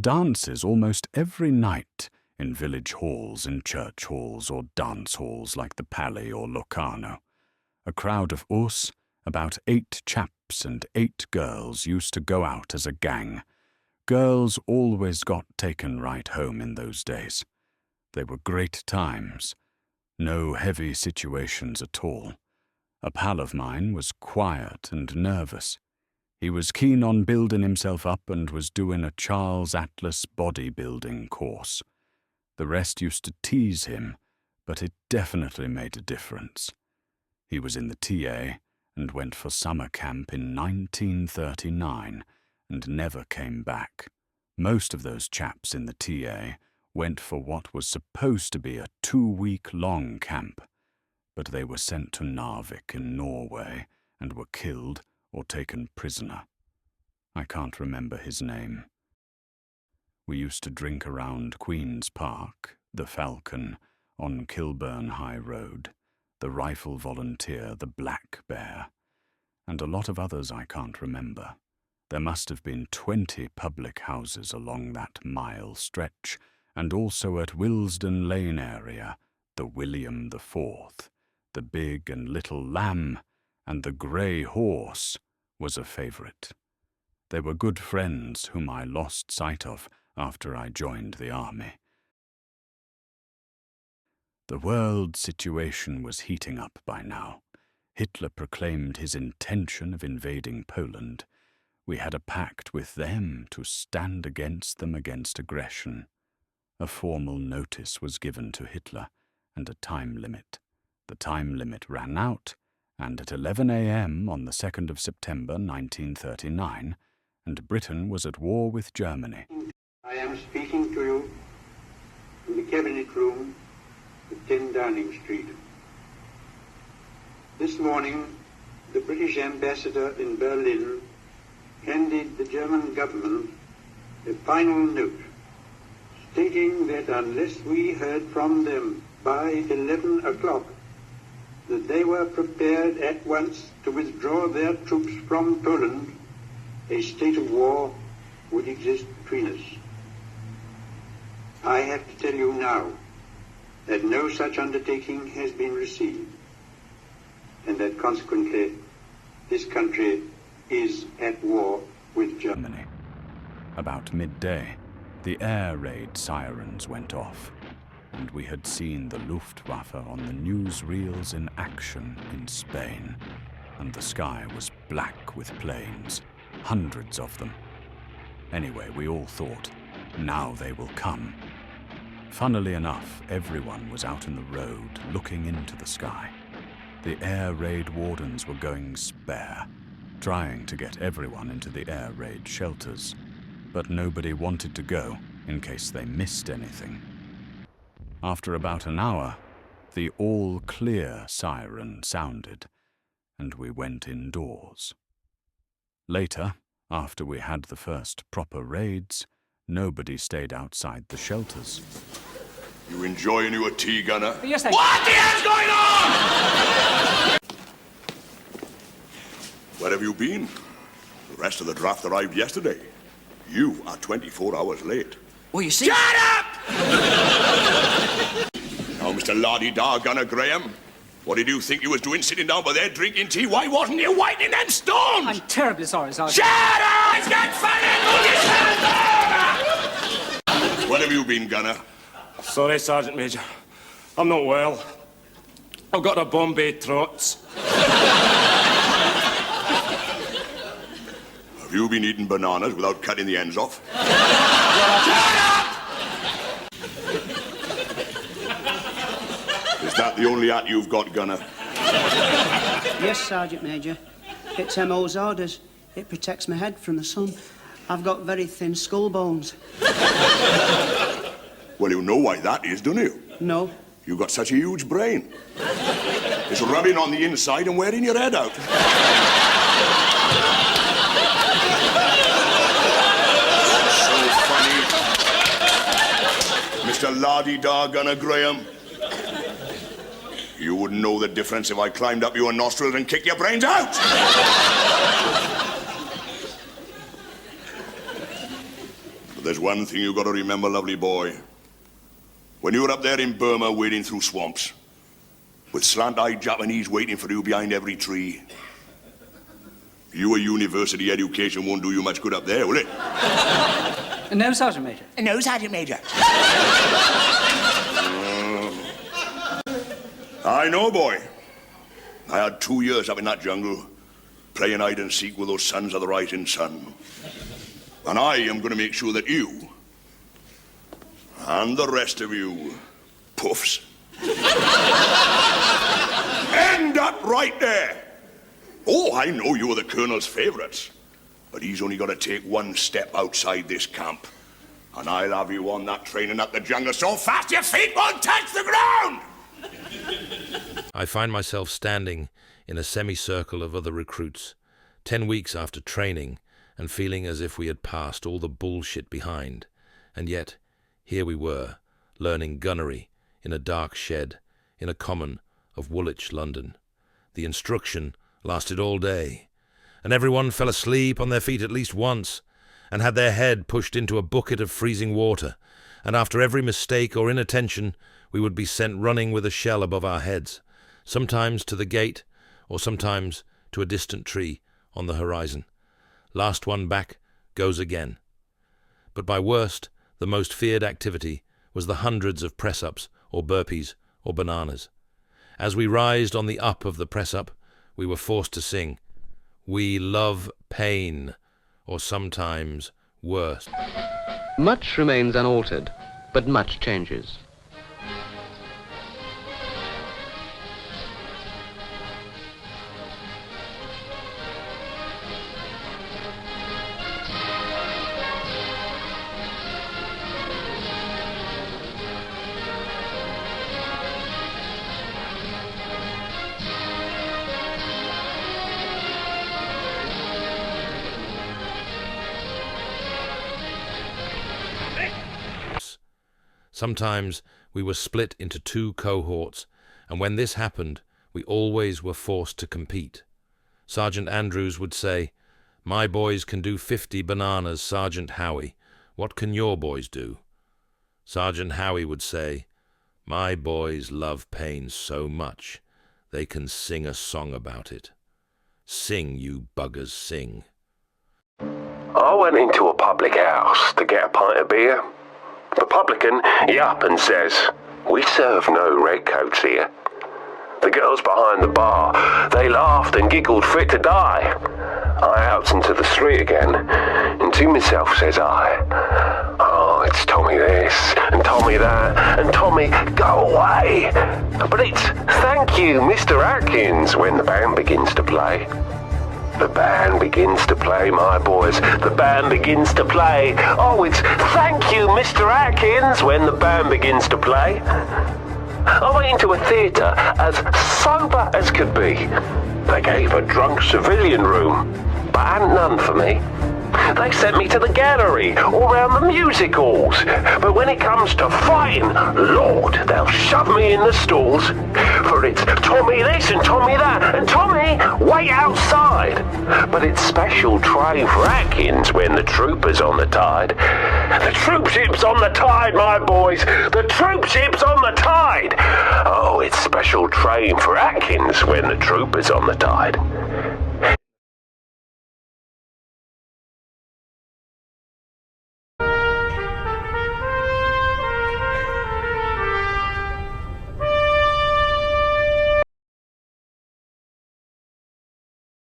dances almost every night in village halls, in church halls, or dance halls like the Palais or Locarno. A crowd of us, about 8 chaps and 8 girls, used to go out as a gang. Girls always got taken right home in those days. They were great times. No heavy situations at all. A pal of mine was quiet and nervous. He was keen on building himself up and was doing a Charles Atlas bodybuilding course. The rest used to tease him, but it definitely made a difference. He was in the TA and went for summer camp in 1939 and never came back. Most of those chaps in the TA went for what was supposed to be a 2-week-long camp, but they were sent to Narvik in Norway and were killed or taken prisoner. I can't remember his name. We used to drink around Queen's Park, the Falcon, on Kilburn High Road, the Rifle Volunteer, the Black Bear, and a lot of others I can't remember. There must have been 20 public houses along that mile stretch, and also at Willesden Lane area, the William IV, the Big and Little Lamb, and the Grey Horse was a favourite. They were good friends whom I lost sight of after I joined the army. The world situation was heating up by now. Hitler proclaimed his intention of invading Poland. We had a pact with them to stand against them against aggression. A formal notice was given to Hitler, and a time limit. The time limit ran out, and at 11 a.m. on the 2nd of September 1939, and Britain was at war with Germany. I am speaking to you in the Cabinet Room at 10 Downing Street. This morning, the British ambassador in Berlin handed the German government a final note stating that unless we heard from them by 11 o'clock, that they were prepared at once to withdraw their troops from Poland, a state of war would exist between us. I have to tell you now that no such undertaking has been received, and that consequently this country is at war with Germany. About midday, the air raid sirens went off, and we had seen the Luftwaffe on the newsreels in action in Spain, and the sky was black with planes, hundreds of them. Anyway, we all thought, now they will come. Funnily enough, everyone was out in the road looking into the sky. The air raid wardens were going spare, trying to get everyone into the air raid shelters, but nobody wanted to go in case they missed anything. After about an hour, the all clear siren sounded, and we went indoors. Later, after we had the first proper raids, nobody stayed outside the shelters. You enjoying your tea, Gunner? Yes, thank you. What the hell's going on? Where have you been? The rest of the draft arrived yesterday. You are 24 hours late. Well, you see... Shut up! Now, Mr. Lardy-Dar Gunner Graham, what did you think you was doing sitting down by there drinking tea? Why wasn't you whitening them stones? I'm terribly sorry, Sergeant. Shut up! It's not funny! Where have you been, Gunner? Sorry, Sergeant Major. I'm not well. I've got a Bombay trots. Have you been eating bananas without cutting the ends off? Shut up! Is that the only hat you've got, Gunner? Yes, Sergeant Major. It's MO's orders. It protects my head from the sun. I've got very thin skull bones. Well, you know why that is, don't you? No. You've got such a huge brain. It's rubbing on the inside and wearing your head out. So funny. Mr. Lardy-Dar Gunner Graham. You wouldn't know the difference if I climbed up your nostrils and kicked your brains out. There's one thing you've got to remember, lovely boy. When you were up there in Burma wading through swamps, with slant-eyed Japanese waiting for you behind every tree, your university education won't do you much good up there, will it? No, Sergeant Major. No, Sergeant Major. I know, boy. I had 2 years up in that jungle, playing hide and seek with those sons of the rising sun. And I am going to make sure that you, and the rest of you, puffs, end up right there. Oh, I know you were the Colonel's favourites, but he's only got to take one step outside this camp, and I'll have you on that training up the jungle so fast your feet won't touch the ground! I find myself standing in a semicircle of other recruits, 10 weeks after training, and feeling as if we had passed all the bullshit behind. And yet, here we were, learning gunnery in a dark shed in a common of Woolwich, London. The instruction lasted all day, and everyone fell asleep on their feet at least once, and had their head pushed into a bucket of freezing water, and after every mistake or inattention we would be sent running with a shell above our heads, sometimes to the gate, or sometimes to a distant tree on the horizon. Last one back goes again. But by worst, the most feared activity was the hundreds of press-ups or burpees or bananas. As we rised on the up of the press-up, we were forced to sing, "We love pain," or sometimes worse. Much remains unaltered, but much changes. Sometimes we were split into 2 cohorts, and when this happened, we always were forced to compete. Sergeant Andrews would say, "My boys can do 50 bananas, Sergeant Howie. What can your boys do?" Sergeant Howie would say, "My boys love pain so much, they can sing a song about it. Sing, you buggers, sing." I went into a public house to get a pint of beer. The publican, he up and says, "We serve no redcoats here." The girls behind the bar, they laughed and giggled fit to die. I out into the street again, and to myself says I, "Oh, it's Tommy this, and Tommy that, and Tommy, go away." But it's "Thank you, Mr. Atkins," when the band begins to play. The band begins to play, my boys. The band begins to play. Oh, it's "Thank you, Mr. Atkins," when the band begins to play. I went into a theatre as sober as could be. They gave a drunk civilian room, but hadn't none for me. They sent me to the gallery or round the music halls. But when it comes to fighting, Lord, they'll shove me in the stalls. For it's Tommy this and Tommy that, and Tommy, wait outside. But it's special train for Atkins when the trooper's on the tide. The troopship's on the tide, my boys. The troopship's on the tide. Oh, it's special train for Atkins when the trooper's on the tide.